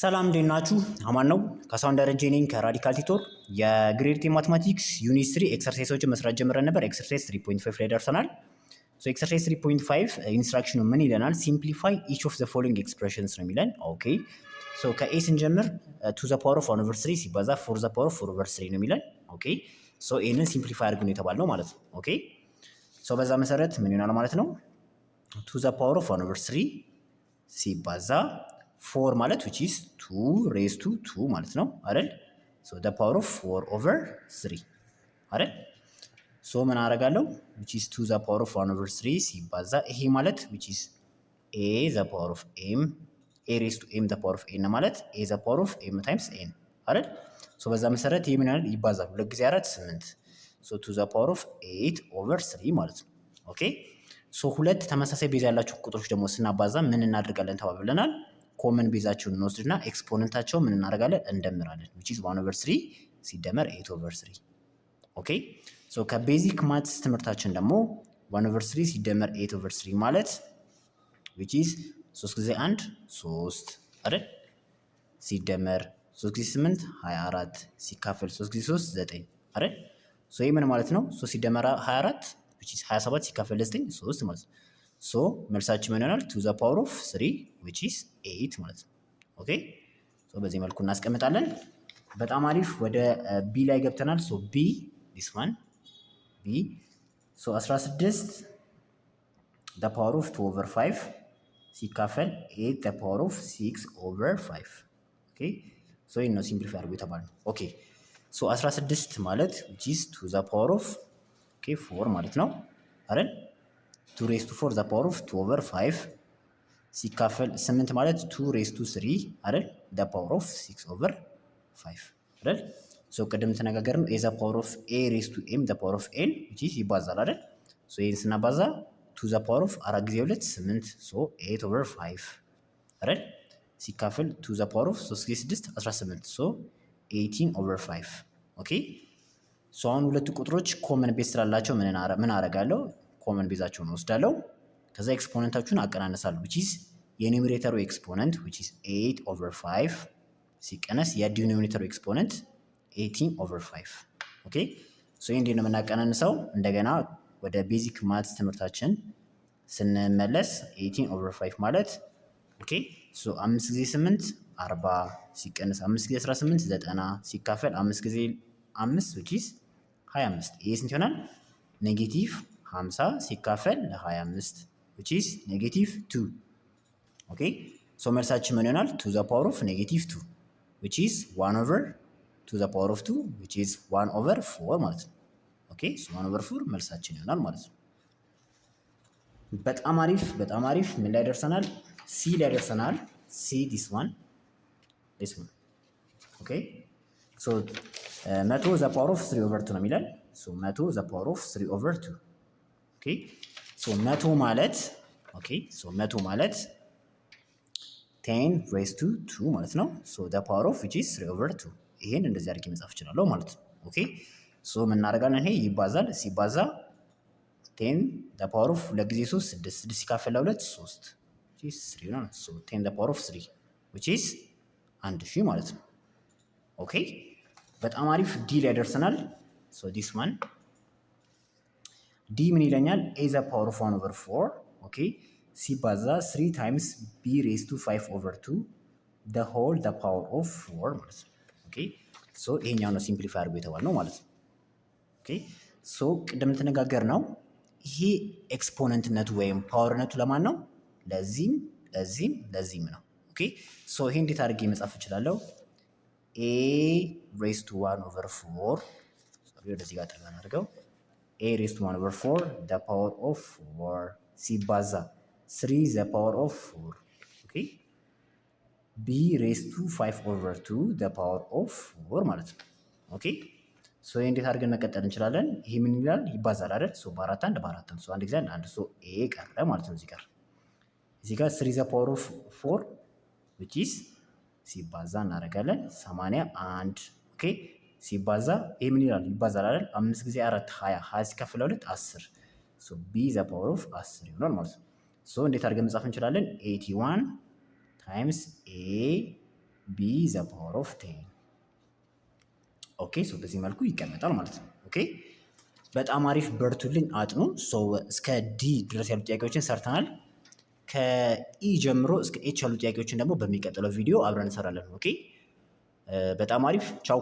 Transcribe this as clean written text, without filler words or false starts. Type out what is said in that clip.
ሰላም እንዴት ናችሁ? አማን ነው። ካሳሁን ደረጀ ነኝ ከራዲካል ቲቶር። የግሬድ 10 ማትማቲክስ ዩኒት 3 ኤክሰርሳይሶችን መስራት ጀምረን ነበር። ኤክሰርሳይዝ 3.5 ላይ ደርሰናል። ኤክሰርሳይዝ 3.5 ኢንስትራክሽኑ ምን ይለናል? ሲምፕሊፋይ ኢች ኦፍ ዘ ፎሎዊንግ ኤክስፕሬሽንስ ነው የሚለን። ኦኬ ከኤ ስንጀምር ቱ ዘ ፓወር ኦፍ 1/3 ሲባዛ ፎር ዘ ፓወር ኦፍ 4/3 ነው የሚለን። ኦኬ ይህንን ሲምፕሊፋይ አድርጉ ነው የተባልነው ማለት ነው። ኦኬ በዛ መሰረት ምን ይሆናል ማለት ነው? ቱ ዘ ፓወር ኦፍ 1/3 ሲባዛ 4 ማለት which is 2 raised to 2 ማለት ነው አይደል? the power of 4/3 አይደል? ምን አደርጋለሁ? which is 2 the power of 1/3 ሲባዛ ይሄ ማለት which is a the power of m a raised to m the power of n ማለት a the power of m times n አይደል? በዛ መሰረት ይሄ ምን ያህል ይባዛል? 2 ጊዜ 4 8 to the power of 8/3 ማለት ነው። ኦኬ ሁለት ተመሳሳይ ቤዝ ያላቸው ቁጥሮች ደግሞ ስናባዛ ምን እናደርጋለን ተባብለናል? ኮመን ቤዛቸውን እንወስድና ኤክስፖነንታቸው ምን እናደርጋለን? እንደምራለን which is 1/3 ሲደመር 8/3 ኦኬ ከቤዚክ ማትስ ትምህርታችን ደግሞ 1/3 ሲደመር 8/3 ማለት which is 3 ጊዜ 1 3 አይደል? ሲደመር 3 ጊዜ 8 24 ሲካፈል 3 ጊዜ 3 9 አይደል? ይሄ ምን ማለት ነው? 3 ሲደመር 24 which is 27 ሲካፈል 9 3 ማለት ነው። መልሳችን ምን ይሆናል? to the power of 3 which is 8 ማለት ነው። ኦኬ በዚህ መልኩ እናስቀምጣለን። በጣም አሪፍ። ወደ ቢ ላይ ገብተናል። ቢ this one ቢ 16 the power of 2/5 ሲካፈል 8 the power of 6/5 ኦኬ ይሄን ነው ሲምፕሊፋይ አድርጎ የተባለው። ኦኬ 16 ማለት which is to the power of 4 ማለት ነው አይደል? 2 raised to 4 the power of 2/5 ሲካፈል 8 ማለት 2 raised to 3 አይደል? the power of 6/5 አይደል? ቅድም ተነጋገርን a the power of a raised to m the power of n which is ይባዛል አይደል? ይሄን ስናባዛ 2 the power of 4 ጊዜ 2 8 8/5 አይደል? ሲካፈል 2 the power of 3 ጊዜ 6 18 18/5 ኦኬ አሁን ሁለቱ ቁጥሮች ኮመን ቤዝ ስላላቸው ምን አደርጋለሁ? ኮመን ቤዛቸውን ወስዳለሁ። ከዛ ኤክስፖነንታችሁን አቀናነሳለሁ which is የኒውሜሬተሩ ኤክስፖነንት which is 8/5 ሲቀነስ የዲኖሚኔተሩ ኤክስፖነንት 18/5 ኦኬ ይሄ እንዴት ነው የምናቀናንሰው? እንደገና ወደ ቤዚክ ማትስ ትምህርታችን ስንመለስ 18/5 ማለት ኦኬ 5 ጊዜ 8 40 ሲቀነስ 5 ጊዜ 18 90 ሲካፈል 5 ጊዜ 5 which is 25 ይሄ ስንት ይሆናል? ኔጌቲቭ 50 ሲካፈል ለ25 which is -2 ኦኬ መልሳችን ምን ይሆናል? to the power of -2 which is 1/to the power of 2 which is 1/4 ማለት ነው። ኦኬ 1/4 መልሳችን ይሆናል ማለት ነው። በጣም አሪፍ ምን ላይ ደርሰናል? ሲ ላይ ደርሰናል። ሲ this one ኦኬ 100 the power of 3/2 ነው የሚለን 100 the power of 3/2 ኦኬ 100 ማለት 10 raised to 2 ማለት ነው። the power of which is 3/2 ይሄን እንደዚህ አድርጌ መጻፍ እችላለሁ ማለት ነው። ኦኬ ምን እናደርጋለን? ይሄ ይባዛል። ሲባዛ 10 the power of 2 ጊዜ 3 6 ሲካፈል ለ2 3 which is 3 ነው። 10 the power of 3 which is 1000 ማለት ነው። ኦኬ በጣም አሪፍ። ዲ ላይ ደርሰናል። this one ዲ ምን ይለኛል? a the power of 1/4 ኦኬ ሲባዛ 3 times b raised to 5/2 the whole the power of 4 ማለት ነው። ኦኬ ይሄኛው ነው ሲምፕሊፋይ አድርጎ የተባልነው ማለት ነው። ኦኬ ቅድም ተነጋገር ነው ይሄ ኤክስፖነንትነቱ ወይም ፓወርነቱ ለማን ነው? ለዚህም ነው። ኦኬ ይሄ እንዴት አድርጌ መጻፍ እችላለሁ? a raised to 1/4 ወደዚህ ጋር ጠጋ አድርገው a raised to 1/4 the power of 4 ሲባዛ 3 the power of 4 ኦኬ b raised to 5/2 the power of 4 ማለት ነው። ኦኬ እንዴት አድርገን መቀጠል እንችላለን? ይሄ ምን ይላል? ይባዛል አይደል? በ4 1 በ4 አንድ ጊዜ አንድ a ቀረ ማለት ነው። እዚህ ጋር 3 the power of 4 which is ሲባዛ እናደርጋለን 81 ኦኬ ሲባዛ ይሄ ምን ይላል? ይባዛል አይደል? 5 ጊዜ 4 20 20 ሲካፈል 2 10 b the power of 10 ይሆናል ማለት ነው። እንዴት አድርገን መጻፍ እንችላለን? 81 times a ቢ ዘ ፓወር ኦፍ 10። ኦኬ ሶ በዚህ መልኩ ይቀመጣል ማለት ነው። ኦኬ በጣም አሪፍ በርቱልኝ፣ አጥኑ። ሶ እስከ ዲ ድረስ ያሉ ጥያቄዎችን ሰርተናል። ከኢ ጀምሮ እስከ ኤች ያሉ ጥያቄዎችን ደግሞ በሚቀጥለው ቪዲዮ አብረን እንሰራለን። ኦኬ በጣም አሪፍ ቻው።